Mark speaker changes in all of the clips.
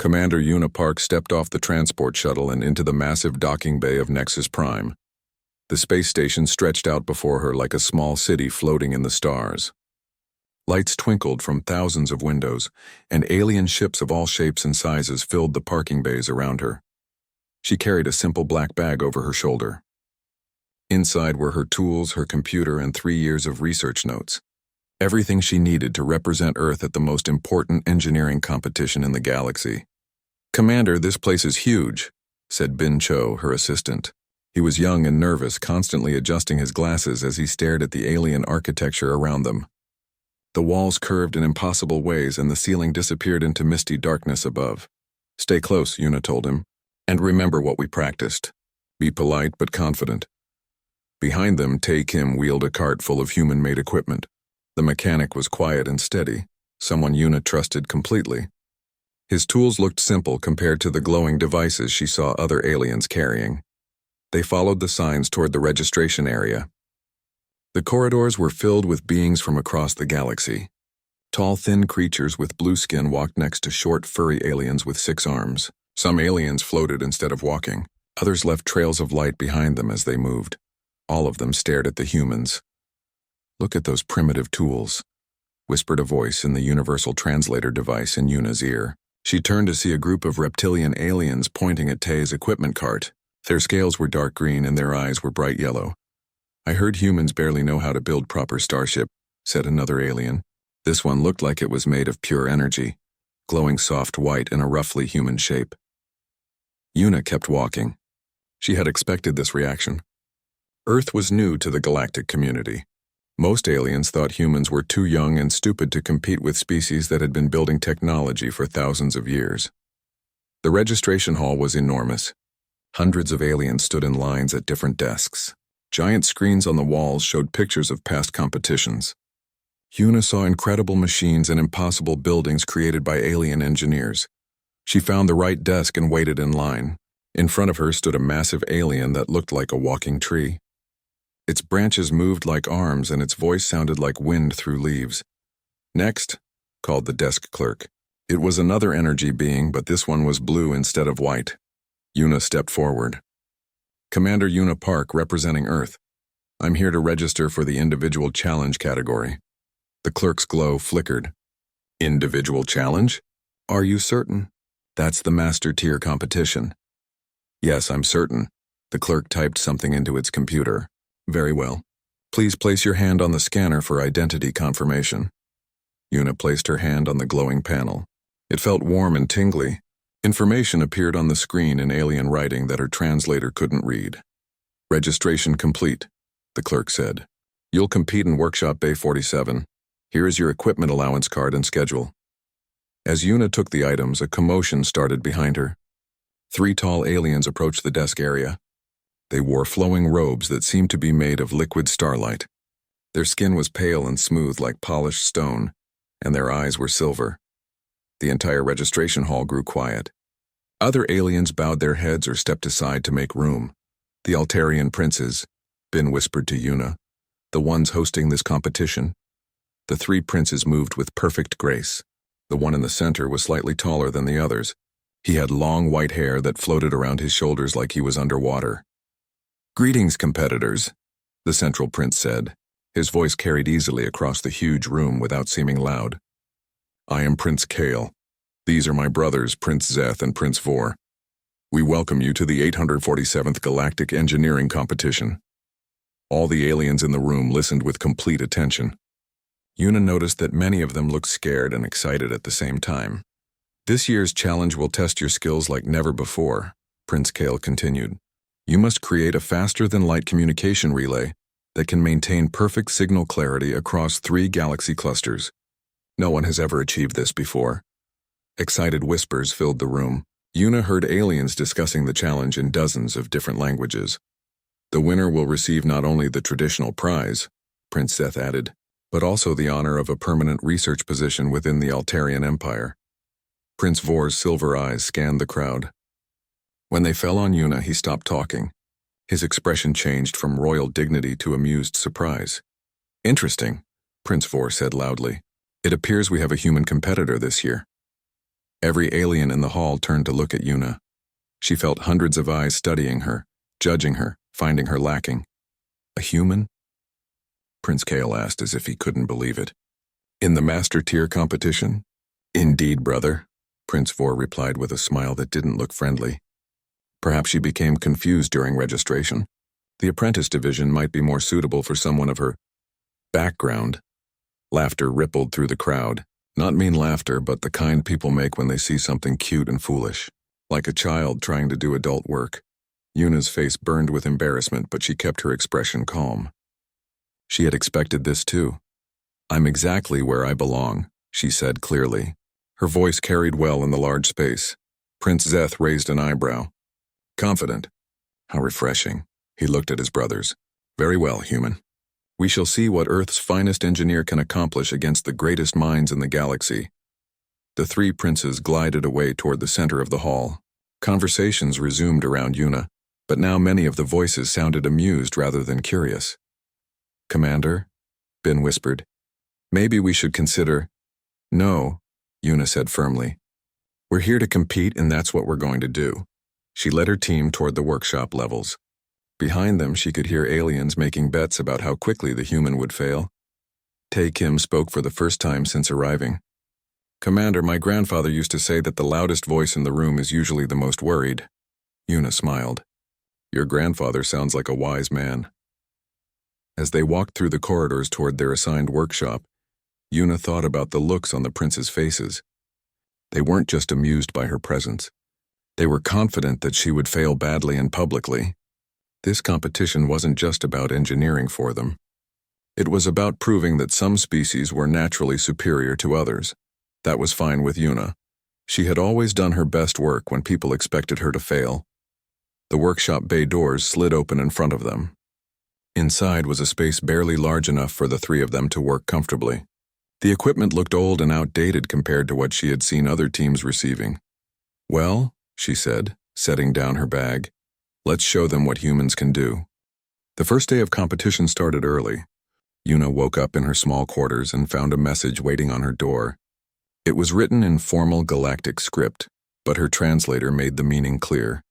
Speaker 1: Commander Una Park stepped off the transport shuttle and into the massive docking bay of Nexus Prime. The space station stretched out before her like a small city floating in the stars. Lights twinkled from thousands of windows, and alien ships of all shapes and sizes filled the parking bays around her. She carried a simple black bag over her shoulder. Inside were her tools, her computer, and 3 years of research notes. Everything she needed to represent Earth at the most important engineering competition in the galaxy. "Commander, this place is huge," said Bin Cho, her assistant. He was young and nervous, constantly adjusting his glasses as he stared at the alien architecture around them. The walls curved in impossible ways and the ceiling disappeared into misty darkness above. "Stay close," Una told him, "and remember what we practiced. Be polite but confident." Behind them, Tae Kim wheeled a cart full of human-made equipment. The mechanic was quiet and steady, someone Una trusted completely. His tools looked simple compared to the glowing devices she saw other aliens carrying. They followed the signs toward the registration area. The corridors were filled with beings from across the galaxy. Tall, thin creatures with blue skin walked next to short, furry aliens with 6 arms. Some aliens floated instead of walking. Others left trails of light behind them as they moved. All of them stared at the humans. "Look at those primitive tools," whispered a voice in the universal translator device in Una's ear. She turned to see a group of reptilian aliens pointing at Tae's equipment cart. Their scales were dark green and their eyes were bright yellow. "I heard humans barely know how to build proper starship," said another alien. This one looked like it was made of pure energy, glowing soft white in a roughly human shape. Una kept walking. She had expected this reaction. Earth was new to the galactic community. Most aliens thought humans were too young and stupid to compete with species that had been building technology for thousands of years. The registration hall was enormous. Hundreds of aliens stood in lines at different desks. Giant screens on the walls showed pictures of past competitions. Una saw incredible machines and impossible buildings created by alien engineers. She found the right desk and waited in line. In front of her stood a massive alien that looked like a walking tree. Its branches moved like arms and its voice sounded like wind through leaves. "Next," called the desk clerk. It was another energy being, but this one was blue instead of white. Una stepped forward. "Commander Una Park, representing Earth. I'm here to register for the individual challenge category." The clerk's glow flickered. "Individual challenge? Are you certain? That's the master tier competition." "Yes, I'm certain." The clerk typed something into its computer. "Very well. Please place your hand on the scanner for identity confirmation." Una placed her hand on the glowing panel. It felt warm and tingly. Information appeared on the screen in alien writing that her translator couldn't read. "Registration complete," the clerk said. "You'll compete in Workshop Bay 47. Here is your equipment allowance card and schedule." As Una took the items, a commotion started behind her. 3 tall aliens approached the desk area. They wore flowing robes that seemed to be made of liquid starlight. Their skin was pale and smooth like polished stone, and their eyes were silver. The entire registration hall grew quiet. Other aliens bowed their heads or stepped aside to make room. "The Altarian princes," Bin whispered to Una. "The ones hosting this competition." The 3 princes moved with perfect grace. The one in the center was slightly taller than the others. He had long white hair that floated around his shoulders like he was underwater. "Greetings, competitors," the central prince said. His voice carried easily across the huge room without seeming loud. "I am Prince Kale. These are my brothers, Prince Zeth and Prince Vor. We welcome you to the 847th Galactic Engineering Competition." All the aliens in the room listened with complete attention. Una noticed that many of them looked scared and excited at the same time. "This year's challenge will test your skills like never before," Prince Kale continued. "You must create a faster-than-light communication relay that can maintain perfect signal clarity across 3 galaxy clusters. No one has ever achieved this before." Excited whispers filled the room. Una heard aliens discussing the challenge in dozens of different languages. "The winner will receive not only the traditional prize," Prince Seth added, "but also the honor of a permanent research position within the Altarian Empire." Prince Vor's silver eyes scanned the crowd. When they fell on Una, he stopped talking. His expression changed from royal dignity to amused surprise. "Interesting," Prince Vor said loudly. "It appears we have a human competitor this year." Every alien in the hall turned to look at Yuna. She felt hundreds of eyes studying her, judging her, finding her lacking. A human? Prince Kael asked as if he couldn't believe it. In the Master Tier competition? Indeed, brother, Prince Vor replied with a smile that didn't look friendly. Perhaps she became confused during registration. The apprentice division might be more suitable for someone of her background. Laughter rippled through the crowd. Not mean laughter, but the kind people make when they see something cute and foolish. Like a child trying to do adult work. Yuna's face burned with embarrassment, but she kept her expression calm. She had expected this too. I'm exactly where I belong, she said clearly. Her voice carried well in the large space. Prince Zeth raised an eyebrow. Confident. How refreshing. He looked at his brothers. Very well, human. We shall see what Earth's finest engineer can accomplish against the greatest minds in the galaxy. The three princes glided away toward the center of the hall. Conversations resumed around Yuna, but now many of the voices sounded amused rather than curious. Commander, Bin whispered. Maybe we should consider... No, Yuna said firmly. We're here to compete and that's what we're going to do. She led her team toward the workshop levels. Behind them, she could hear aliens making bets about how quickly the human would fail. Tae Kim spoke for the first time since arriving. Commander, my grandfather used to say that the loudest voice in the room is usually the most worried. Yuna smiled. Your grandfather sounds like a wise man. As they walked through the corridors toward their assigned workshop, Yuna thought about the looks on the princes' faces. They weren't just amused by her presence. They were confident that she would fail badly and publicly. This competition wasn't just about engineering for them. It was about proving that some species were naturally superior to others. That was fine with Yuna. She had always done her best work when people expected her to fail. The workshop bay doors slid open in front of them. Inside was a space barely large enough for the three of them to work comfortably. The equipment looked old and outdated compared to what she had seen other teams receiving. Well, she said, setting down her bag, let's show them what humans can do. The first day of competition started early. Yuna woke up in her small quarters and found a message waiting on her door. It was written in formal galactic script, but her translator made the meaning clear.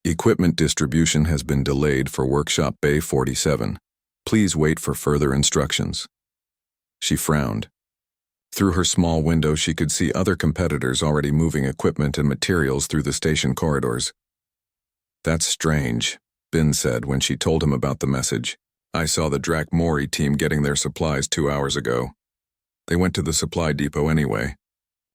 Speaker 1: Equipment distribution has been delayed for Workshop Bay 47. Please wait for further instructions. She frowned. Through her small window, she could see other competitors already moving equipment and materials through the station corridors. That's strange, Bin said when she told him about the message. I saw the Drak Mori team getting their supplies 2 hours ago. They went to the supply depot anyway.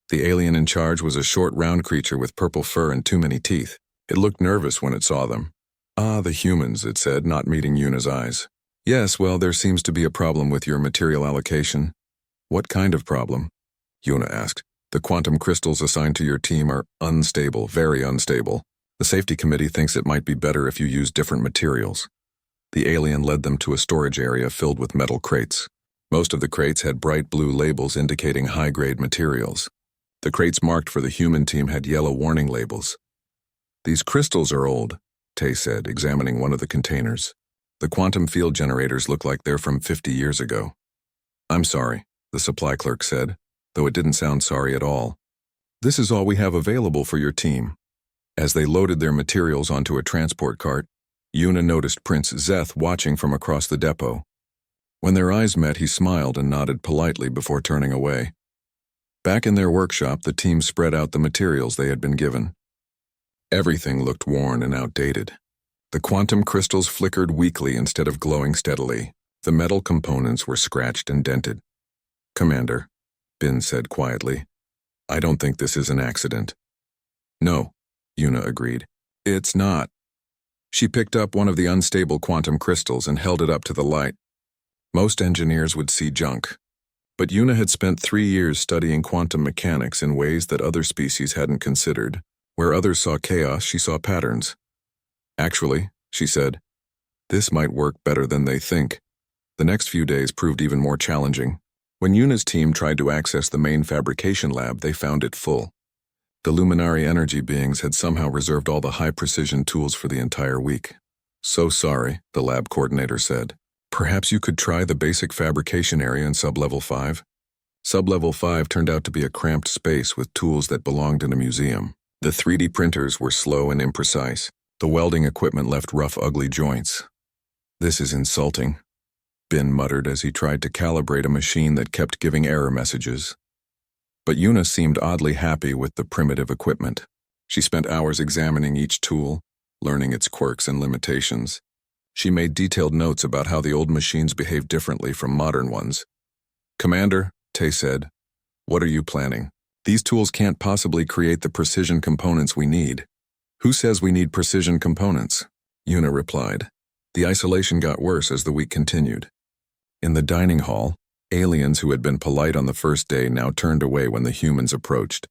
Speaker 1: The alien in charge was a short, round creature with purple fur and too many teeth. It looked nervous when it saw them. Ah, the humans, it said, not meeting Yuna's eyes. Yes, well, there seems to be a problem with your material allocation. What kind of problem? Yuna asked. The quantum crystals assigned to your team are unstable, very unstable. The safety committee thinks it might be better if you use different materials. The alien led them to a storage area filled with metal crates. Most of the crates had bright blue labels indicating high-grade materials. The crates marked for the human team had yellow warning labels. These crystals are old, Tae said, examining one of the containers. The quantum field generators look like they're from 50 years ago. I'm sorry, the supply clerk said, though it didn't sound sorry at all. This is all we have available for your team. As they loaded their materials onto a transport cart, Yuna noticed Prince Zeth watching from across the depot. When their eyes met, he smiled and nodded politely before turning away. Back in their workshop, the team spread out the materials they had been given. Everything looked worn and outdated. The quantum crystals flickered weakly instead of glowing steadily. The metal components were scratched and dented. Commander, Bin said quietly, I don't think this is an accident. No, Yuna agreed. It's not. She picked up one of the unstable quantum crystals and held it up to the light. Most engineers would see junk. But Yuna had spent 3 years studying quantum mechanics in ways that other species hadn't considered. Where others saw chaos, she saw patterns. Actually, she said, this might work better than they think. The next few days proved even more challenging. When Yuna's team tried to access the main fabrication lab, they found it full. The Luminary energy beings had somehow reserved all the high-precision tools for the entire week. So sorry, the lab coordinator said. Perhaps you could try the basic fabrication area in sub-level 5? Sublevel 5 turned out to be a cramped space with tools that belonged in a museum. The 3D printers were slow and imprecise. The welding equipment left rough, ugly joints. "This is insulting," Bin muttered as he tried to calibrate a machine that kept giving error messages. But Yuna seemed oddly happy with the primitive equipment. She spent hours examining each tool, learning its quirks and limitations. She made detailed notes about how the old machines behaved differently from modern ones. "Commander," Tay said, "what are you planning? These tools can't possibly create the precision components we need." "Who says we need precision components?" Yuna replied. The isolation got worse as the week continued. In the dining hall, aliens who had been polite on the first day now turned away when the humans approached.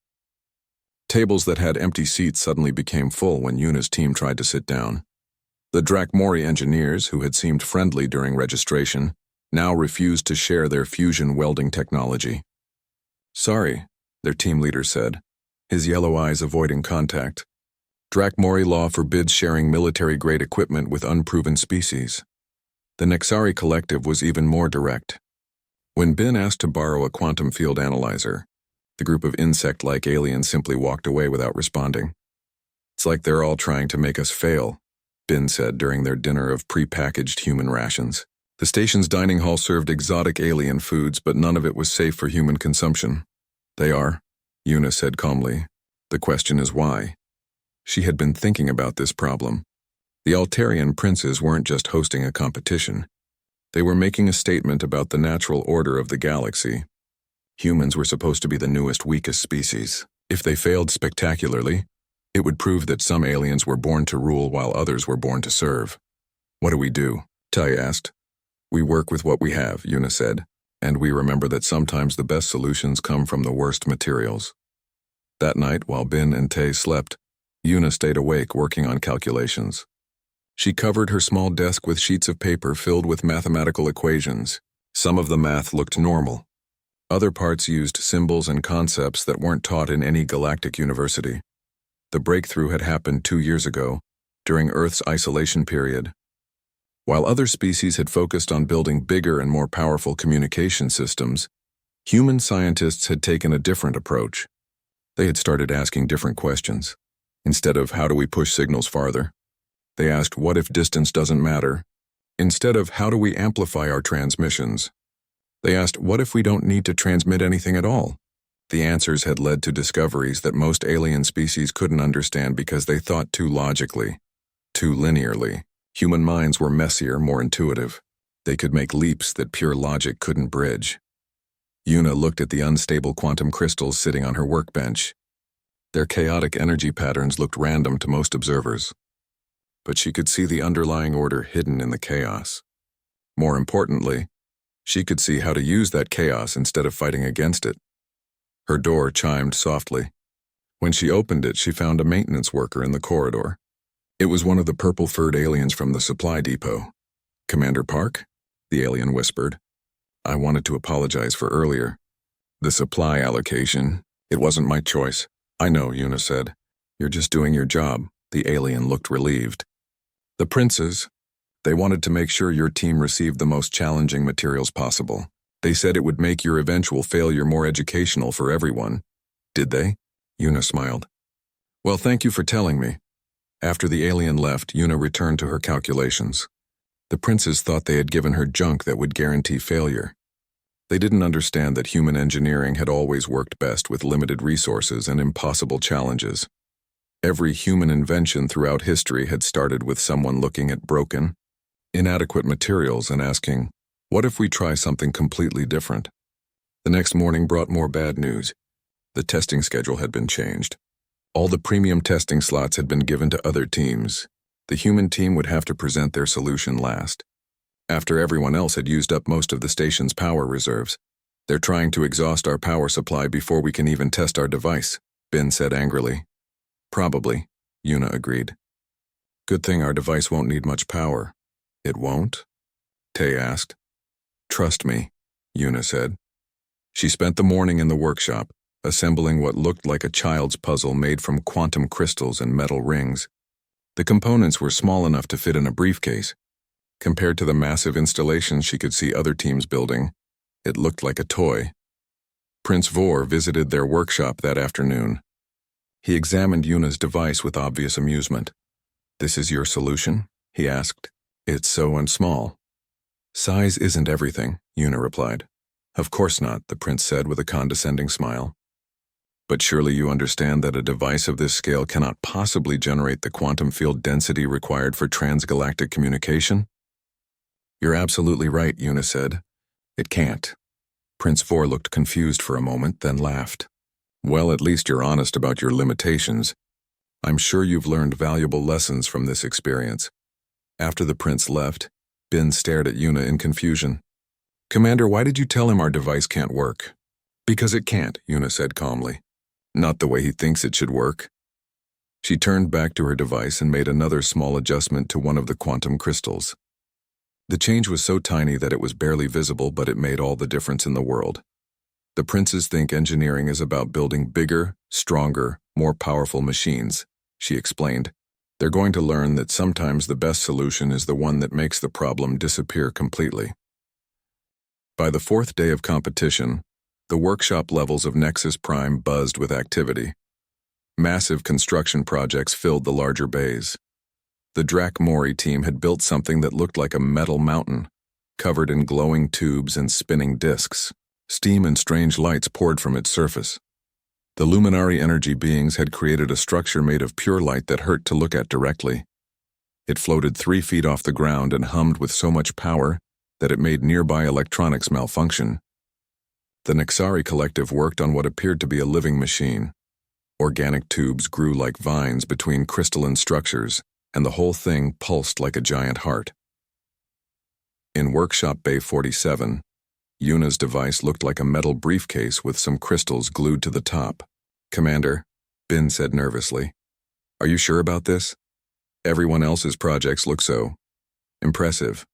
Speaker 1: Tables that had empty seats suddenly became full when Yuna's team tried to sit down. The Drakmori engineers, who had seemed friendly during registration, now refused to share their fusion welding technology. "Sorry," their team leader said, his yellow eyes avoiding contact. Drakmori law forbids sharing military-grade equipment with unproven species. The Nexari Collective was even more direct. When Bin asked to borrow a quantum field analyzer, the group of insect-like aliens simply walked away without responding. "It's like they're all trying to make us fail," Bin said during their dinner of pre-packaged human rations. The station's dining hall served exotic alien foods, but none of it was safe for human consumption. "They are," Yuna said calmly. "The question is why?" She had been thinking about this problem. The Altarian princes weren't just hosting a competition. They were making a statement about the natural order of the galaxy. Humans were supposed to be the newest, weakest species. If they failed spectacularly, it would prove that some aliens were born to rule while others were born to serve. "What do we do?" Tai asked. "We work with what we have," Yuna said, "and we remember that sometimes the best solutions come from the worst materials." That night, while Bin and Tay slept, Yuna stayed awake working on calculations. She covered her small desk with sheets of paper filled with mathematical equations. Some of the math looked normal. Other parts used symbols and concepts that weren't taught in any galactic university. The breakthrough had happened 2 years ago, during Earth's isolation period. While other species had focused on building bigger and more powerful communication systems, human scientists had taken a different approach. They had started asking different questions. Instead of "how do we push signals farther?" they asked "what if distance doesn't matter?" Instead of "how do we amplify our transmissions?" they asked "what if we don't need to transmit anything at all?" The answers had led to discoveries that most alien species couldn't understand because they thought too logically, too linearly. Human minds were messier, more intuitive. They could make leaps that pure logic couldn't bridge. Yuna looked at the unstable quantum crystals sitting on her workbench. Their chaotic energy patterns looked random to most observers, but she could see the underlying order hidden in the chaos. More importantly, she could see how to use that chaos instead of fighting against it. Her door chimed softly. When she opened it, she found a maintenance worker in the corridor. It was one of the purple-furred aliens from the supply depot. "Commander Park?" the alien whispered. "I wanted to apologize for earlier. The supply allocation, it wasn't my choice." "I know," Yuna said. "You're just doing your job." The alien looked relieved. "The princes, they wanted to make sure your team received the most challenging materials possible. They said it would make your eventual failure more educational for everyone." "Did they?" Yuna smiled. "Well, thank you for telling me." After the alien left, Yuna returned to her calculations. The princes thought they had given her junk that would guarantee failure. They didn't understand that human engineering had always worked best with limited resources and impossible challenges. Every human invention throughout history had started with someone looking at broken, inadequate materials and asking, "What if we try something completely different?" The next morning brought more bad news. The testing schedule had been changed. All the premium testing slots had been given to other teams. The human team would have to present their solution last. After everyone else had used up most of the station's power reserves. "They're trying to exhaust our power supply before we can even test our device," Bin said angrily. "Probably," Yuna agreed. "Good thing our device won't need much power." "It won't?" Tay asked. "Trust me," Yuna said. She spent the morning in the workshop, assembling what looked like a child's puzzle made from quantum crystals and metal rings. The components were small enough to fit in a briefcase. Compared to the massive installations she could see other teams building, it looked like a toy. Prince Vor visited their workshop that afternoon. He examined Yuna's device with obvious amusement. "This is your solution?" he asked. "It's so small." "Size isn't everything," Yuna replied. "Of course not," the prince said with a condescending smile. "But surely you understand that a device of this scale cannot possibly generate the quantum field density required for transgalactic communication?" "You're absolutely right," Yuna said. "It can't." Prince Vor looked confused for a moment, then laughed. "Well, at least you're honest about your limitations. I'm sure you've learned valuable lessons from this experience." After the prince left, Bin stared at Yuna in confusion. "Commander, why did you tell him our device can't work?" "Because it can't," Yuna said calmly. "Not the way he thinks it should work." She turned back to her device and made another small adjustment to one of the quantum crystals. The change was so tiny that it was barely visible, but it made all the difference in the world. The princes think engineering is about building bigger, stronger, more powerful machines, she explained. They're going to learn that sometimes the best solution is the one that makes the problem disappear completely. By the fourth day of competition, the workshop levels of Nexus Prime buzzed with activity. Massive construction projects filled the larger bays. The Drac Mori team had built something that looked like a metal mountain, covered in glowing tubes and spinning disks. Steam and strange lights poured from its surface. The luminary energy beings had created a structure made of pure light that hurt to look at directly. It floated 3 feet off the ground and hummed with so much power that it made nearby electronics malfunction. The Nexari collective worked on what appeared to be a living machine. Organic tubes grew like vines between crystalline structures, and the whole thing pulsed like a giant heart. In Workshop Bay 47, Yuna's device looked like a metal briefcase with some crystals glued to the top. "Commander," Bin said nervously, "are you sure about this? Everyone else's projects look so impressive."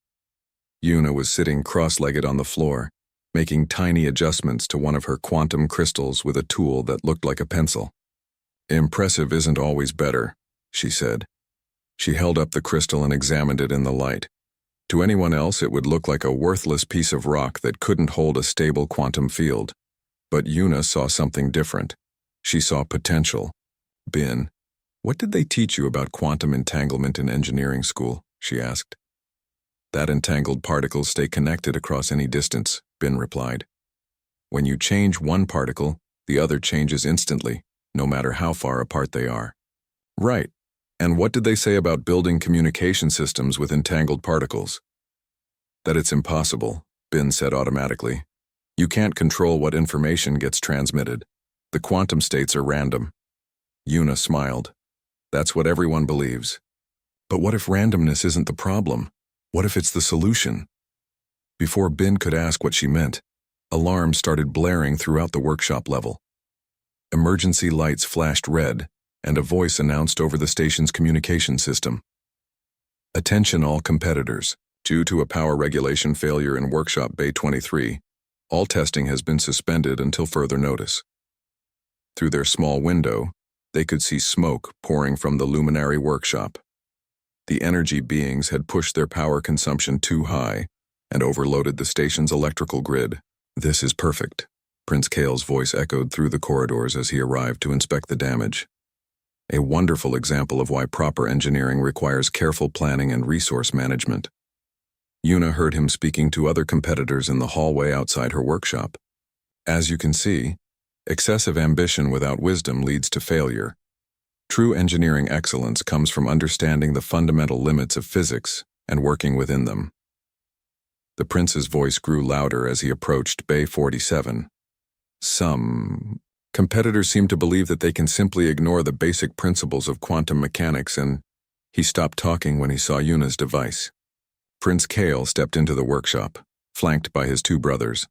Speaker 1: Yuna was sitting cross-legged on the floor, making tiny adjustments to one of her quantum crystals with a tool that looked like a pencil. "Impressive isn't always better," she said. She held up the crystal and examined it in the light. To anyone else, it would look like a worthless piece of rock that couldn't hold a stable quantum field. But Yuna saw something different. She saw potential. "Bin, what did they teach you about quantum entanglement in engineering school?" she asked. "That entangled particles stay connected across any distance," Bin replied. "When you change one particle, the other changes instantly, no matter how far apart they are." "Right. And what did they say about building communication systems with entangled particles?" "That it's impossible," Bin said automatically. "You can't control what information gets transmitted. The quantum states are random." Yuna smiled. "That's what everyone believes. But what if randomness isn't the problem? What if it's the solution?" Before Bin could ask what she meant, alarms started blaring throughout the workshop level. Emergency lights flashed red, and a voice announced over the station's communication system. "Attention all competitors. Due to a power regulation failure in Workshop Bay 23, all testing has been suspended until further notice." Through their small window, they could see smoke pouring from the luminary workshop. The energy beings had pushed their power consumption too high and overloaded the station's electrical grid. "This is perfect," Prince Kale's voice echoed through the corridors as he arrived to inspect the damage. "A wonderful example of why proper engineering requires careful planning and resource management." Yuna heard him speaking to other competitors in the hallway outside her workshop. "As you can see, excessive ambition without wisdom leads to failure. True engineering excellence comes from understanding the fundamental limits of physics and working within them." The prince's voice grew louder as he approached Bay 47. "Some competitors seem to believe that they can simply ignore the basic principles of quantum mechanics," and he stopped talking when he saw Yuna's device. Prince Kale stepped into the workshop, flanked by his 2 brothers.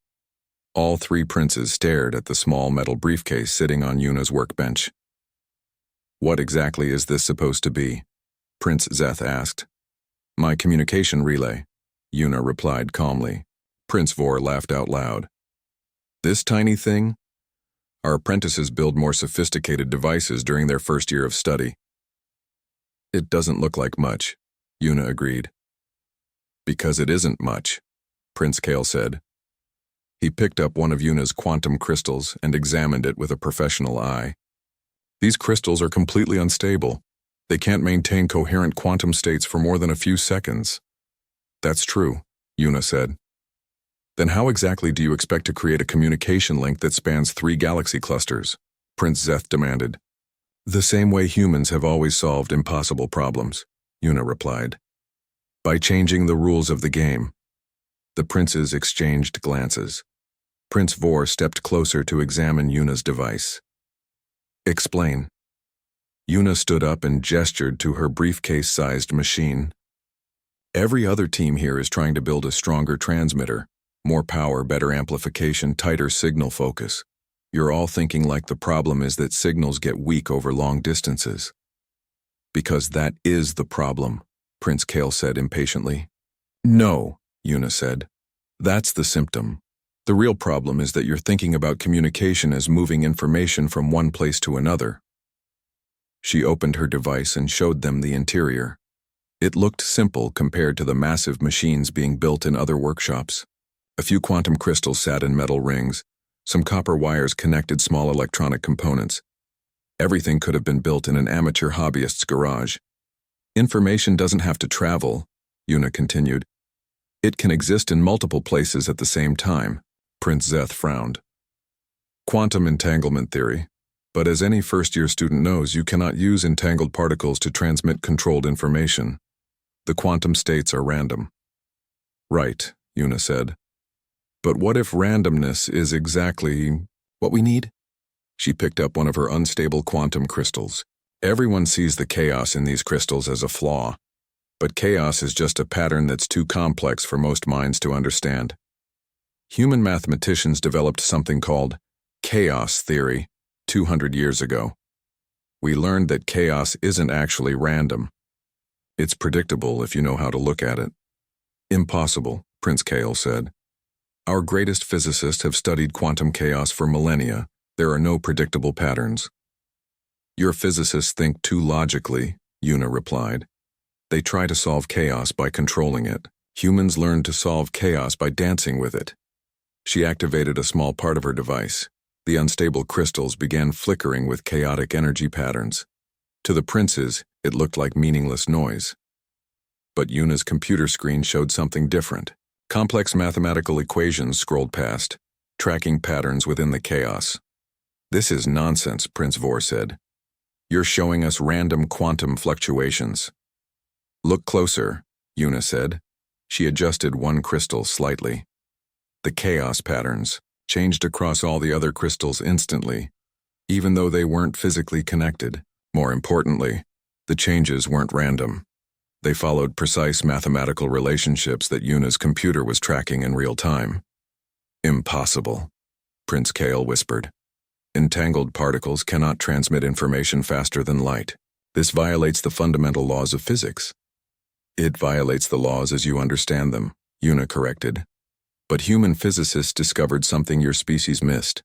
Speaker 1: All 3 princes stared at the small metal briefcase sitting on Yuna's workbench. "What exactly is this supposed to be?" Prince Zeth asked. "My communication relay," Yuna replied calmly. Prince Vor laughed out loud. "This tiny thing? Our apprentices build more sophisticated devices during their first year of study." "It doesn't look like much," Yuna agreed. "Because it isn't much," Prince Kale said. He picked up one of Yuna's quantum crystals and examined it with a professional eye. These crystals are completely unstable. They can't maintain coherent quantum states for more than a few seconds. That's true, Yuna said. Then how exactly do you expect to create a communication link that spans 3 galaxy clusters? Prince Zeth demanded. The same way humans have always solved impossible problems, Yuna replied. By changing the rules of the game. The princes exchanged glances. Prince Vor stepped closer to examine Yuna's device. Explain. Yuna stood up and gestured to her briefcase-sized machine. Every other team here is trying to build a stronger transmitter. More power, better amplification, tighter signal focus. You're all thinking like the problem is that signals get weak over long distances. Because that is the problem, Prince Kale said impatiently. No, Yuna said. That's the symptom. The real problem is that you're thinking about communication as moving information from one place to another. She opened her device and showed them the interior. It looked simple compared to the massive machines being built in other workshops. A few quantum crystals sat in metal rings. Some copper wires connected small electronic components. Everything could have been built in an amateur hobbyist's garage. Information doesn't have to travel, Yuna continued. It can exist in multiple places at the same time. Prince Zeth frowned. Quantum entanglement theory. But as any first-year student knows, you cannot use entangled particles to transmit controlled information. The quantum states are random. Right, Yuna said. But what if randomness is exactly what we need? She picked up one of her unstable quantum crystals. Everyone sees the chaos in these crystals as a flaw. But chaos is just a pattern that's too complex for most minds to understand. Human mathematicians developed something called chaos theory 200 years ago. We learned that chaos isn't actually random. It's predictable if you know how to look at it. Impossible, Prince Kale said. Our greatest physicists have studied quantum chaos for millennia. There are no predictable patterns. Your physicists think too logically, Yuna replied. They try to solve chaos by controlling it. Humans learn to solve chaos by dancing with it. She activated a small part of her device. The unstable crystals began flickering with chaotic energy patterns. To the princes, it looked like meaningless noise. But Yuna's computer screen showed something different. Complex mathematical equations scrolled past, tracking patterns within the chaos. This is nonsense, Prince Vor said. You're showing us random quantum fluctuations. Look closer, Yuna said. She adjusted one crystal slightly. The chaos patterns changed across all the other crystals instantly, even though they weren't physically connected. More importantly, the changes weren't random. They followed precise mathematical relationships that Yuna's computer was tracking in real time. Impossible, Prince Kale whispered. Entangled particles cannot transmit information faster than light. This violates the fundamental laws of physics. It violates the laws as you understand them, Yuna corrected. But human physicists discovered something your species missed.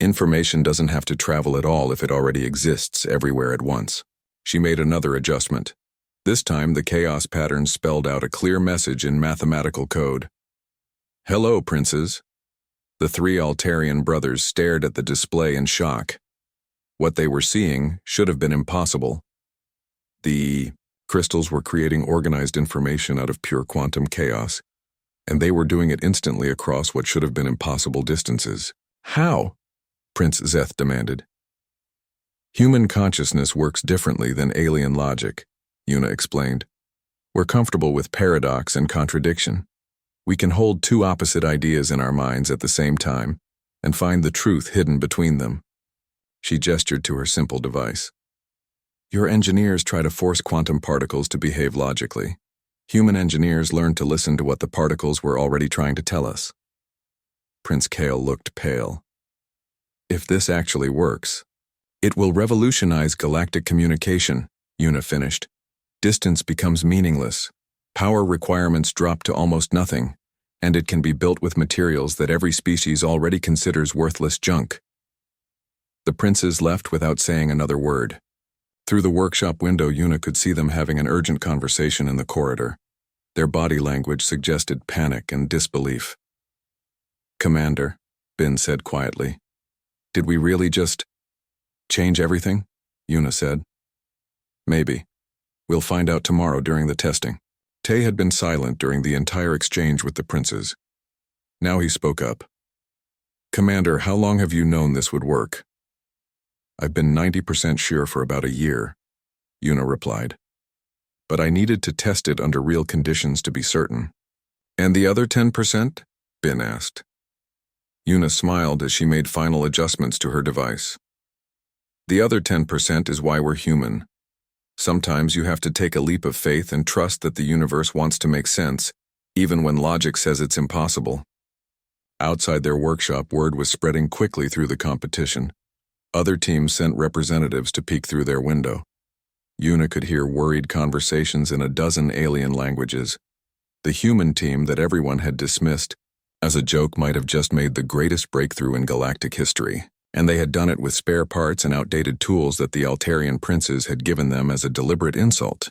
Speaker 1: Information doesn't have to travel at all if it already exists everywhere at once. She made another adjustment. This time, the chaos patterns spelled out a clear message in mathematical code. Hello, princes. The 3 Altarian brothers stared at the display in shock. What they were seeing should have been impossible. The crystals were creating organized information out of pure quantum chaos, and they were doing it instantly across what should have been impossible distances. How? Prince Zeth demanded. Human consciousness works differently than alien logic, Yuna explained. We're comfortable with paradox and contradiction. We can hold 2 opposite ideas in our minds at the same time and find the truth hidden between them. She gestured to her simple device. Your engineers try to force quantum particles to behave logically. Human engineers learn to listen to what the particles were already trying to tell us. Prince Kale looked pale. If this actually works, it will revolutionize galactic communication, Yuna finished. Distance becomes meaningless. Power requirements drop to almost nothing, and it can be built with materials that every species already considers worthless junk. The princes left without saying another word. Through the workshop window, Yuna could see them having an urgent conversation in the corridor. Their body language suggested panic and disbelief. Commander, Bin said quietly. Did we really just change everything? Yuna said. Maybe. We'll find out tomorrow during the testing. Tay had been silent during the entire exchange with the princes. Now he spoke up. Commander, how long have you known this would work? I've been 90% sure for about a year, Yuna replied. But I needed to test it under real conditions to be certain. And the other 10%? Bin asked. Yuna smiled as she made final adjustments to her device. The other 10% is why we're human. Sometimes you have to take a leap of faith and trust that the universe wants to make sense, even when logic says it's impossible. Outside their workshop, word was spreading quickly through the competition. Other teams sent representatives to peek through their window. Yuna could hear worried conversations in a dozen alien languages. The human team that everyone had dismissed as a joke might have just made the greatest breakthrough in galactic history, and they had done it with spare parts and outdated tools that the Altarian princes had given them as a deliberate insult.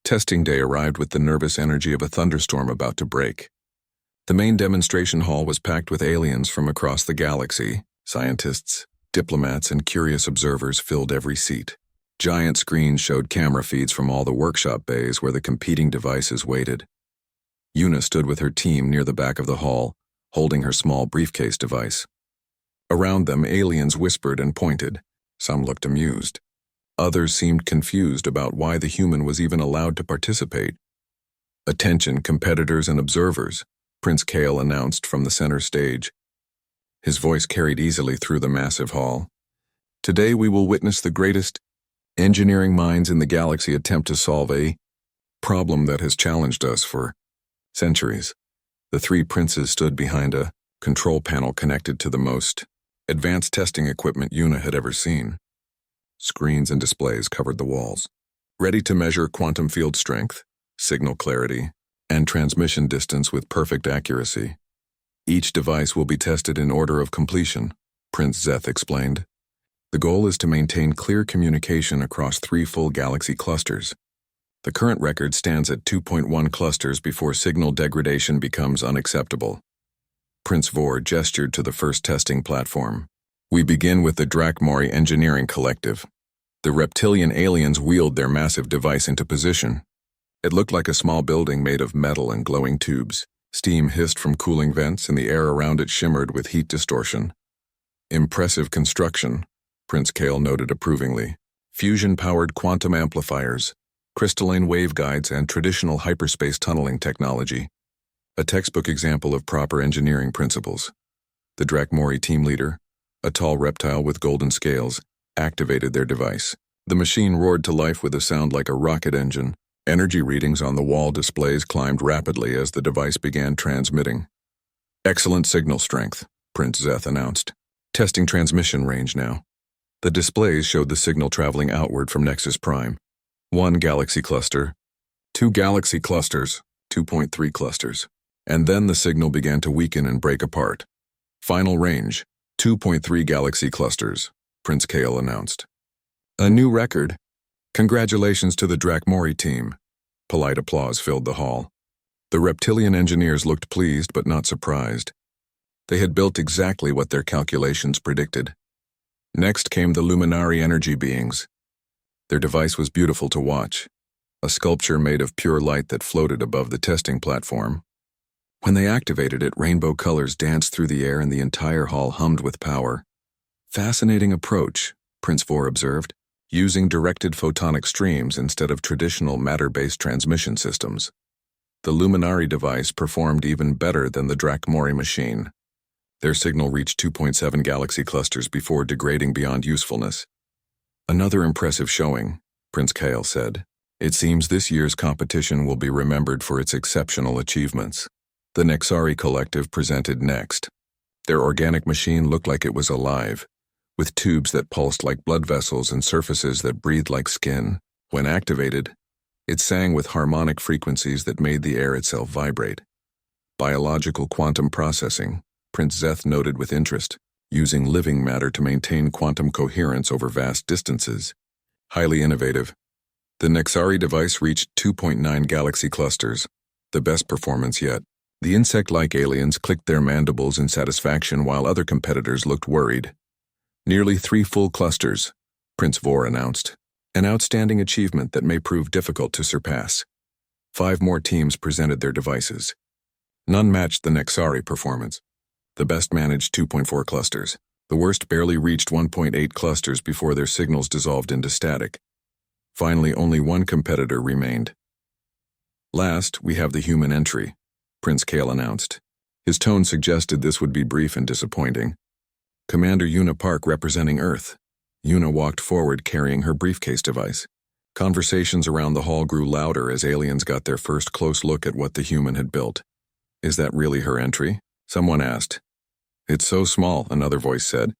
Speaker 1: Testing day arrived with the nervous energy of a thunderstorm about to break. The main demonstration hall was packed with aliens from across the galaxy. Scientists, diplomats, and curious observers filled every seat. Giant screens showed camera feeds from all the workshop bays where the competing devices waited. Yuna stood with her team near the back of the hall, holding her small briefcase device. Around them, aliens whispered and pointed. Some looked amused. Others seemed confused about why the human was even allowed to participate. Attention, competitors and observers, Prince Kale announced from the center stage. His voice carried easily through the massive hall. Today we will witness the greatest engineering minds in the galaxy attempt to solve a problem that has challenged us for centuries. The three princes stood behind a control panel connected to the most advanced testing equipment Yuna had ever seen. Screens and displays covered the walls, ready to measure quantum field strength, signal clarity, and transmission distance with perfect accuracy. Each device will be tested in order of completion, Prince Zeth explained. The goal is to maintain clear communication across 3 full galaxy clusters. The current record stands at 2.1 clusters before signal degradation becomes unacceptable. Prince Vor gestured to the first testing platform. We begin with the Drakmori Engineering Collective. The reptilian aliens wheeled their massive device into position. It looked like a small building made of metal and glowing tubes. Steam hissed from cooling vents and the air around it shimmered with heat distortion. Impressive construction, Prince Kale noted approvingly. Fusion-powered quantum amplifiers, crystalline waveguides, and traditional hyperspace tunneling technology. A textbook example of proper engineering principles. The Drakmori team leader, a tall reptile with golden scales, activated their device. The machine roared to life with a sound like a rocket engine. Energy readings on the wall displays climbed rapidly as the device began transmitting. Excellent signal strength, Prince Zeth announced. Testing transmission range now. The displays showed the signal traveling outward from Nexus Prime. 1 galaxy cluster, 2 galaxy clusters, 2.3 clusters. And then the signal began to weaken and break apart. Final range, 2.3 galaxy clusters, Prince Kale announced. A new record. Congratulations to the Drakmori team. Polite applause filled the hall. The reptilian engineers looked pleased but not surprised. They had built exactly what their calculations predicted. Next came the Luminari energy beings. Their device was beautiful to watch, a sculpture made of pure light that floated above the testing platform. When they activated it, rainbow colors danced through the air and the entire hall hummed with power. Fascinating approach, Prince Vor observed, using directed photonic streams instead of traditional matter-based transmission systems. The Luminari device performed even better than the Drakmori machine. Their signal reached 2.7 galaxy clusters before degrading beyond usefulness. Another impressive showing, Prince Kale said. It seems this year's competition will be remembered for its exceptional achievements. The Nexari Collective presented next. Their organic machine looked like it was alive, with tubes that pulsed like blood vessels and surfaces that breathed like skin. When activated, it sang with harmonic frequencies that made the air itself vibrate. Biological quantum processing, Prince Zeth noted with interest, using living matter to maintain quantum coherence over vast distances. Highly innovative. The Nexari device reached 2.9 galaxy clusters, the best performance yet. The insect-like aliens clicked their mandibles in satisfaction while other competitors looked worried. Nearly 3 full clusters, Prince Vor announced. An outstanding achievement that may prove difficult to surpass. 5 more teams presented their devices. None matched the Nexari performance. The best managed 2.4 clusters. The worst barely reached 1.8 clusters before their signals dissolved into static. Finally, only one competitor remained. Last, we have the human entry, Prince Kale announced. His tone suggested this would be brief and disappointing. Commander Una Park representing Earth. Una walked forward carrying her briefcase device. Conversations around the hall grew louder as aliens got their first close look at what the human had built. Is that really her entry? Someone asked. It's so small, another voice said.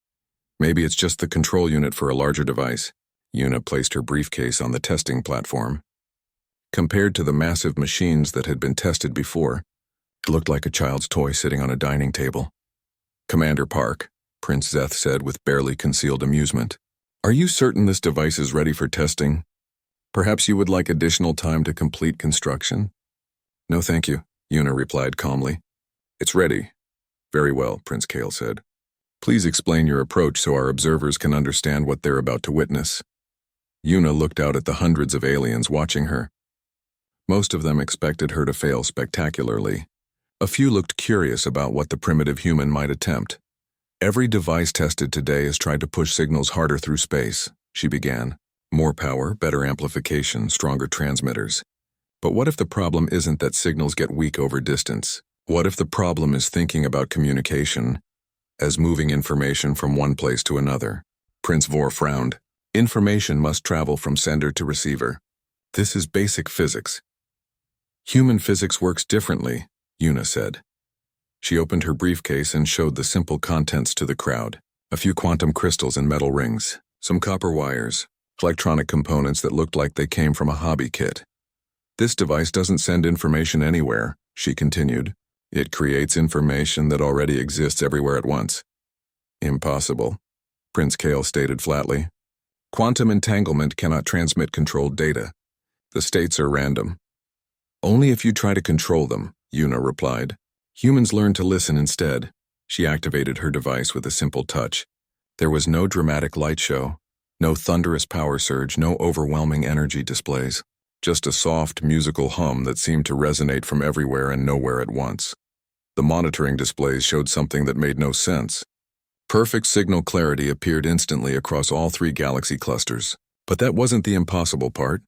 Speaker 1: Maybe it's just the control unit for a larger device. Una placed her briefcase on the testing platform. Compared to the massive machines that had been tested before, it looked like a child's toy sitting on a dining table. Commander Park, Prince Zeth said with barely concealed amusement. Are you certain this device is ready for testing? Perhaps you would like additional time to complete construction? No, thank you, Una replied calmly. It's ready. Very well, Prince Kale said. Please explain your approach so our observers can understand what they're about to witness. Una looked out at the hundreds of aliens watching her. Most of them expected her to fail spectacularly. A few looked curious about what the primitive human might attempt. Every device tested today has tried to push signals harder through space, she began. More power, better amplification, stronger transmitters. But what if the problem isn't that signals get weak over distance? What if the problem is thinking about communication as moving information from one place to another? Prince Vor frowned. Information must travel from sender to receiver. This is basic physics. Human physics works differently, Una said. She opened her briefcase and showed the simple contents to the crowd. A few quantum crystals and metal rings, some copper wires, electronic components that looked like they came from a hobby kit. This device doesn't send information anywhere, she continued. It creates information that already exists everywhere at once. Impossible, Prince Kale stated flatly. Quantum entanglement cannot transmit controlled data. The states are random. Only if you try to control them, Una replied. Humans learn to listen instead. She activated her device with a simple touch. There was no dramatic light show, no thunderous power surge, no overwhelming energy displays. Just a soft, musical hum that seemed to resonate from everywhere and nowhere at once. The monitoring displays showed something that made no sense. Perfect signal clarity appeared instantly across all 3 galaxy clusters. But that wasn't the impossible part.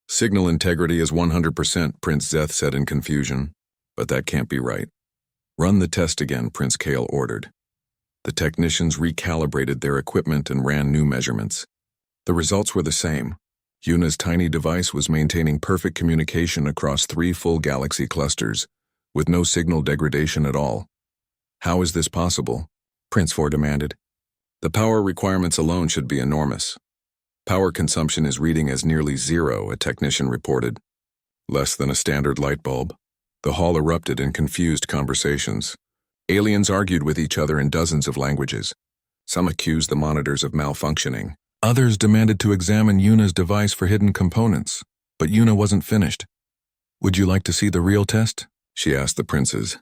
Speaker 1: Signal integrity is 100%, Prince Zeth said in confusion. But that can't be right. Run the test again, Prince Kale ordered. The technicians recalibrated their equipment and ran new measurements. The results were the same. Una's tiny device was maintaining perfect communication across 3 full galaxy clusters, with no signal degradation at all. How is this possible? Prince Vor demanded. The power requirements alone should be enormous. Power consumption is reading as nearly 0, a technician reported. Less than a standard light bulb. The hall erupted in confused conversations. Aliens argued with each other in dozens of languages. Some accused the monitors of malfunctioning. Others demanded to examine Una's device for hidden components, but Una wasn't finished. Would you like to see the real test? She asked the princes.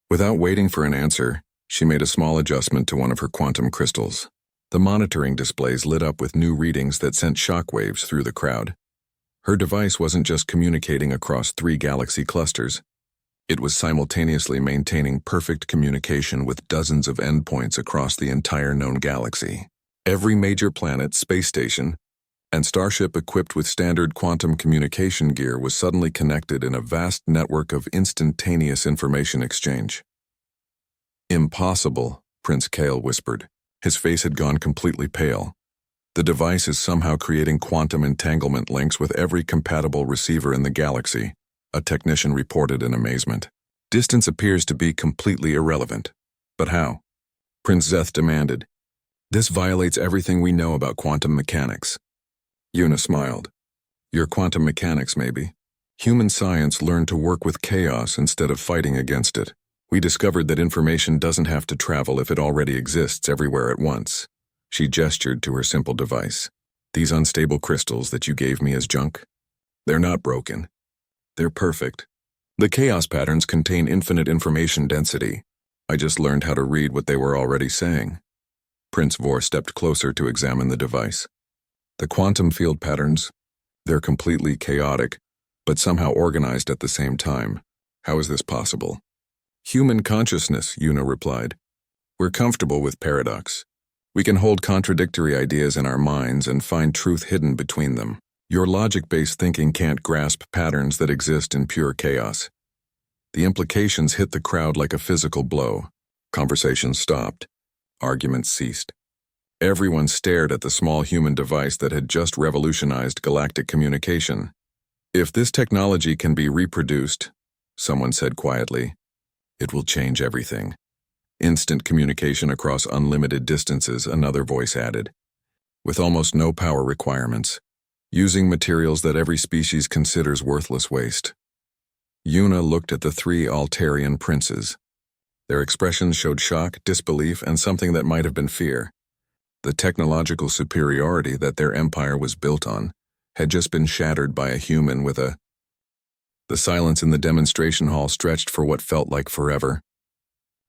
Speaker 1: Without waiting for an answer, she made a small adjustment to one of her quantum crystals. The monitoring displays lit up with new readings that sent shockwaves through the crowd. Her device wasn't just communicating across 3 galaxy clusters. It was simultaneously maintaining perfect communication with dozens of endpoints across the entire known galaxy. Every major planet, space station, and starship equipped with standard quantum communication gear was suddenly connected in a vast network of instantaneous information exchange. Impossible, Prince Kale whispered. His face had gone completely pale. The device is somehow creating quantum entanglement links with every compatible receiver in the galaxy, a technician reported in amazement. Distance appears to be completely irrelevant. But how? Prince Zeth demanded. This violates everything we know about quantum mechanics. Una smiled. Your quantum mechanics, maybe. Human science learned to work with chaos instead of fighting against it. We discovered that information doesn't have to travel if it already exists everywhere at once. She gestured to her simple device. These unstable crystals that you gave me as junk? They're not broken. They're perfect. The chaos patterns contain infinite information density. I just learned how to read what they were already saying. Prince Vor stepped closer to examine the device. The quantum field patterns, they're completely chaotic, but somehow organized at the same time. How is this possible? Human consciousness, Yuna replied. We're comfortable with paradox. We can hold contradictory ideas in our minds and find truth hidden between them. Your logic-based thinking can't grasp patterns that exist in pure chaos. The implications hit the crowd like a physical blow. Conversations stopped. Arguments ceased. Everyone stared at the small human device that had just revolutionized galactic communication. If this technology can be reproduced, someone said quietly, it will change everything. Instant communication across unlimited distances, another voice added. With almost no power requirements. Using materials that every species considers worthless waste. Yuna looked at the three Altarian princes. Their expressions showed shock, disbelief, and something that might have been fear. The technological superiority that their empire was built on had just been shattered by a human with a... The silence in the demonstration hall stretched for what felt like forever.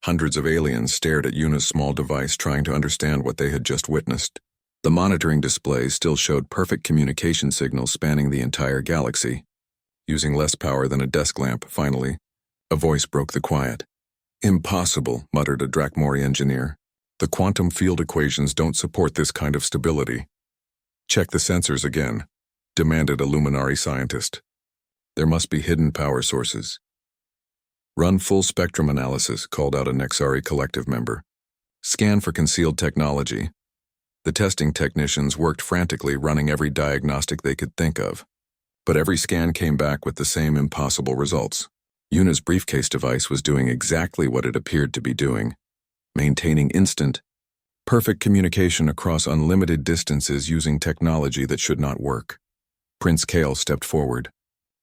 Speaker 1: Hundreds of aliens stared at Yuna's small device, trying to understand what they had just witnessed. The monitoring display still showed perfect communication signals spanning the entire galaxy. Using less power than a desk lamp, finally, a voice broke the quiet. Impossible, muttered a Drakmori engineer. The quantum field equations don't support this kind of stability. Check the sensors again, demanded a Luminari scientist. There must be hidden power sources. Run full spectrum analysis, called out a Nexari collective member. Scan for concealed technology. The testing technicians worked frantically, running every diagnostic they could think of. But every scan came back with the same impossible results. Yuna's briefcase device was doing exactly what it appeared to be doing, maintaining instant, perfect communication across unlimited distances using technology that should not work. Prince Kale stepped forward,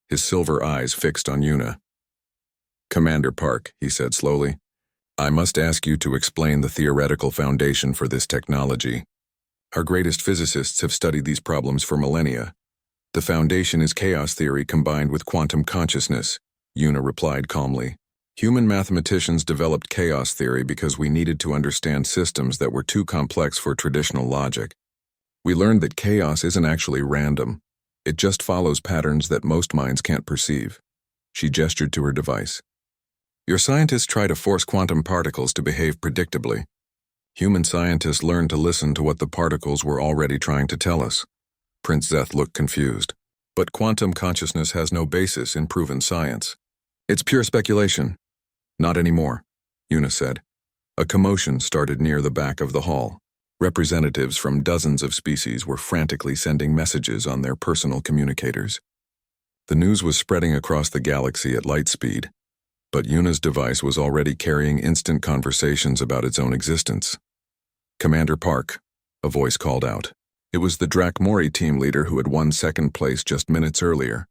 Speaker 1: his silver eyes fixed on Yuna. Commander Park, he said slowly, I must ask you to explain the theoretical foundation for this technology. Our greatest physicists have studied these problems for millennia. The foundation is chaos theory combined with quantum consciousness, Yuna replied calmly. Human mathematicians developed chaos theory because we needed to understand systems that were too complex for traditional logic. We learned that chaos isn't actually random. It just follows patterns that most minds can't perceive. She gestured to her device. Your scientists try to force quantum particles to behave predictably. Human scientists learn to listen to what the particles were already trying to tell us. Prince Zeth looked confused. But quantum consciousness has no basis in proven science. It's pure speculation. Not anymore, Yuna said. A commotion started near the back of the hall. Representatives from dozens of species were frantically sending messages on their personal communicators. The news was spreading across the galaxy at light speed, but Yuna's device was already carrying instant conversations about its own existence. Commander Park, a voice called out. It was the Drakmori team leader who had won second place just minutes earlier.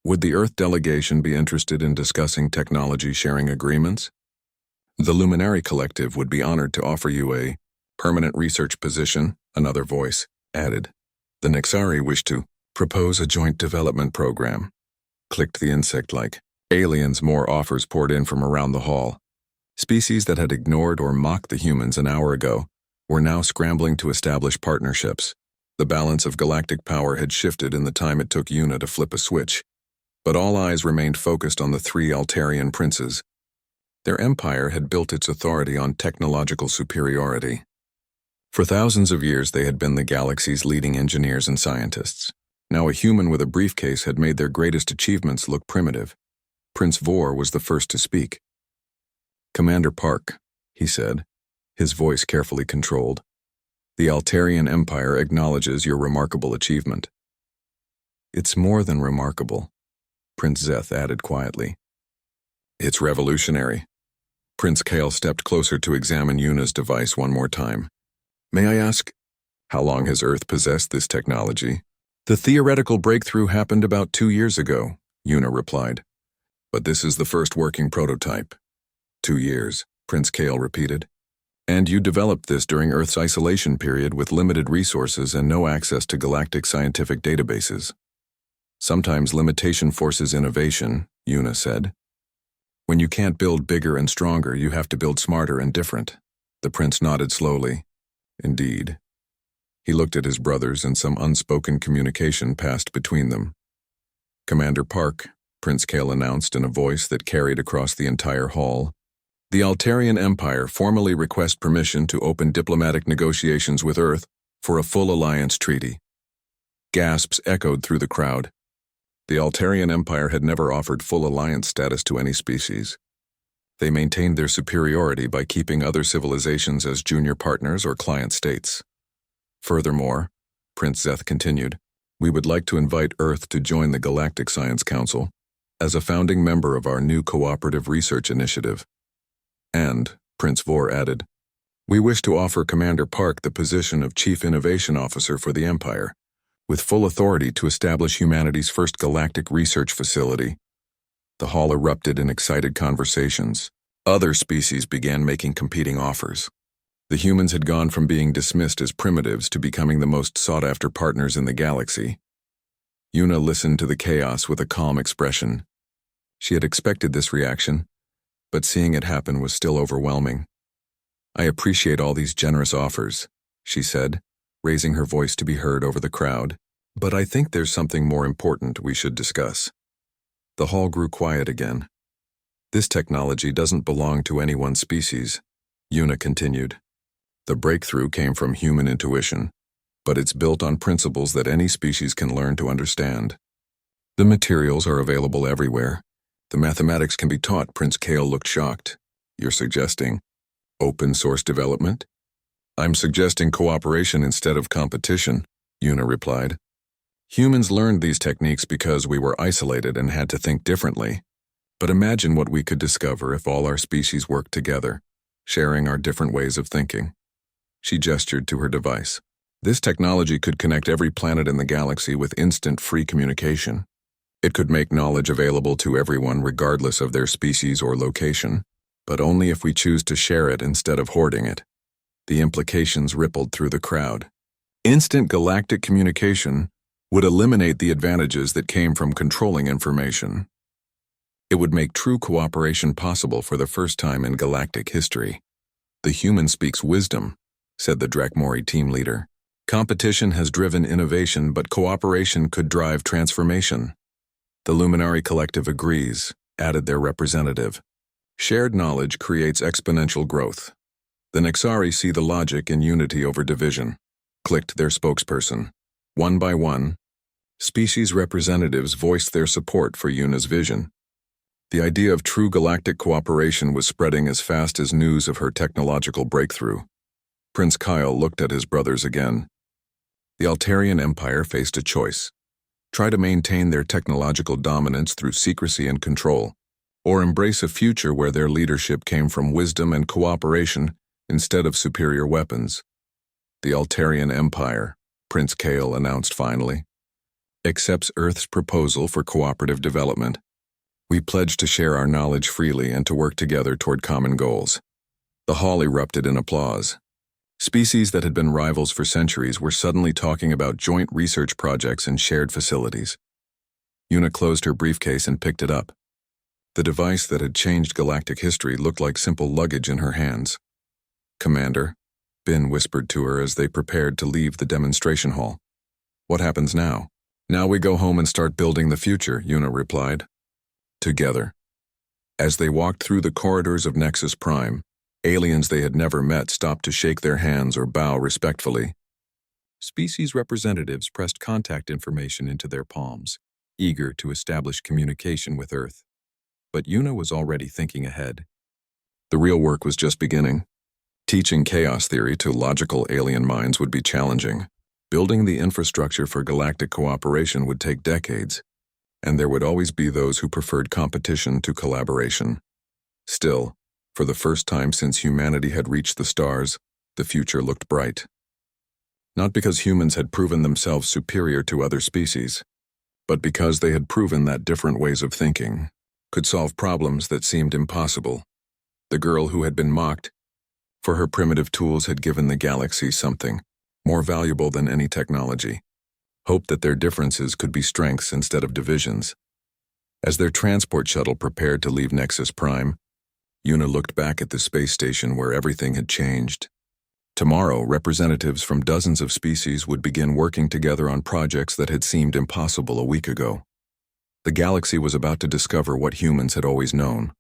Speaker 1: Would the Earth delegation be interested in discussing technology sharing agreements? The Luminari Collective would be honored to offer you a permanent research position, another voice added. The Nexari wished to propose a joint development program. Clicked the insect-like. Aliens, more offers poured in from around the hall. Species that had ignored or mocked the humans an hour ago were now scrambling to establish partnerships. The balance of galactic power had shifted in the time it took Yuna to flip a switch. But all eyes remained focused on the three Altarian princes. Their empire had built its authority on technological superiority. For thousands of years they had been the galaxy's leading engineers and scientists. Now a human with a briefcase had made their greatest achievements look primitive. Prince Vor was the first to speak. Commander Park, he said, his voice carefully controlled. The Altarian Empire acknowledges your remarkable achievement. It's more than remarkable, Prince Zeth added quietly. It's revolutionary. Prince Kale stepped closer to examine Yuna's device one more time. May I ask, how long has Earth possessed this technology? The theoretical breakthrough happened about 2 years ago, Yuna replied. But this is the first working prototype. 2 years, Prince Kale repeated. And you developed this during Earth's isolation period with limited resources and no access to galactic scientific databases. Sometimes limitation forces innovation, Yuna said. When you can't build bigger and stronger, you have to build smarter and different. The prince nodded slowly. Indeed. He looked at his brothers, and some unspoken communication passed between them. Commander Park, Prince Kale announced in a voice that carried across the entire hall. The Altarian Empire formally requests permission to open diplomatic negotiations with Earth for a full alliance treaty. Gasps echoed through the crowd. The Altarian Empire had never offered full alliance status to any species. They maintained their superiority by keeping other civilizations as junior partners or client states. Furthermore, Prince Zeth continued, we would like to invite Earth to join the Galactic Science Council as a founding member of our new cooperative research initiative. And, Prince Vor added, we wish to offer Commander Park the position of Chief Innovation Officer for the Empire, with full authority to establish humanity's first galactic research facility. The hall erupted in excited conversations. Other species began making competing offers. The humans had gone from being dismissed as primitives to becoming the most sought-after partners in the galaxy. Yuna listened to the chaos with a calm expression. She had expected this reaction, but seeing it happen was still overwhelming. I appreciate all these generous offers, she said, raising her voice to be heard over the crowd, but I think there's something more important we should discuss. The hall grew quiet again. This technology doesn't belong to any one species, Yuna continued. The breakthrough came from human intuition, but it's built on principles that any species can learn to understand. The materials are available everywhere. The mathematics can be taught. Prince Kale looked shocked. You're suggesting open source development? I'm suggesting cooperation instead of competition, Yuna replied. Humans learned these techniques because we were isolated and had to think differently. But imagine what we could discover if all our species worked together, sharing our different ways of thinking. She gestured to her device. This technology could connect every planet in the galaxy with instant free communication. It could make knowledge available to everyone regardless of their species or location, but only if we choose to share it instead of hoarding it. The implications rippled through the crowd. Instant galactic communication would eliminate the advantages that came from controlling information. It would make true cooperation possible for the first time in galactic history. The human speaks wisdom, said the Drakmori team leader. Competition has driven innovation, but cooperation could drive transformation. The Luminari Collective agrees, added their representative. Shared knowledge creates exponential growth. The Nexari see the logic in unity over division, clicked their spokesperson. One by one, species representatives voiced their support for Yuna's vision. The idea of true galactic cooperation was spreading as fast as news of her technological breakthrough. Prince Kyle looked at his brothers again. The Altarian Empire faced a choice. Try to maintain their technological dominance through secrecy and control, or embrace a future where their leadership came from wisdom and cooperation instead of superior weapons. The Altarian Empire, Prince Kale announced finally, accepts Earth's proposal for cooperative development. We pledge to share our knowledge freely and to work together toward common goals. The hall erupted in applause. Species that had been rivals for centuries were suddenly talking about joint research projects and shared facilities. Yuna closed her briefcase and picked it up. The device that had changed galactic history looked like simple luggage in her hands. Commander, Bin whispered to her as they prepared to leave the demonstration hall. What happens now? Now we go home and start building the future, Yuna replied. Together. As they walked through the corridors of Nexus Prime, aliens they had never met stopped to shake their hands or bow respectfully. Species representatives pressed contact information into their palms, eager to establish communication with Earth. But Yuna was already thinking ahead. The real work was just beginning. Teaching chaos theory to logical alien minds would be challenging. Building the infrastructure for galactic cooperation would take decades, and there would always be those who preferred competition to collaboration. Still, for the first time since humanity had reached the stars, the future looked bright. Not because humans had proven themselves superior to other species, but because they had proven that different ways of thinking could solve problems that seemed impossible. The girl who had been mocked for her primitive tools had given the galaxy something more valuable than any technology. Hope that their differences could be strengths instead of divisions. As their transport shuttle prepared to leave Nexus Prime, Yuna looked back at the space station where everything had changed. Tomorrow, representatives from dozens of species would begin working together on projects that had seemed impossible a week ago. The galaxy was about to discover what humans had always known.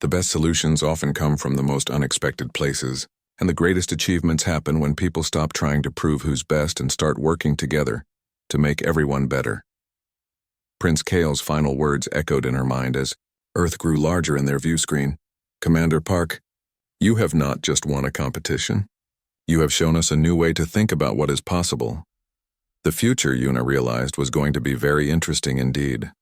Speaker 1: The best solutions often come from the most unexpected places, and the greatest achievements happen when people stop trying to prove who's best and start working together to make everyone better. Prince Kale's final words echoed in her mind as Earth grew larger in their view screen. Commander Park, you have not just won a competition. You have shown us a new way to think about what is possible. The future, Yuna realized, was going to be very interesting indeed.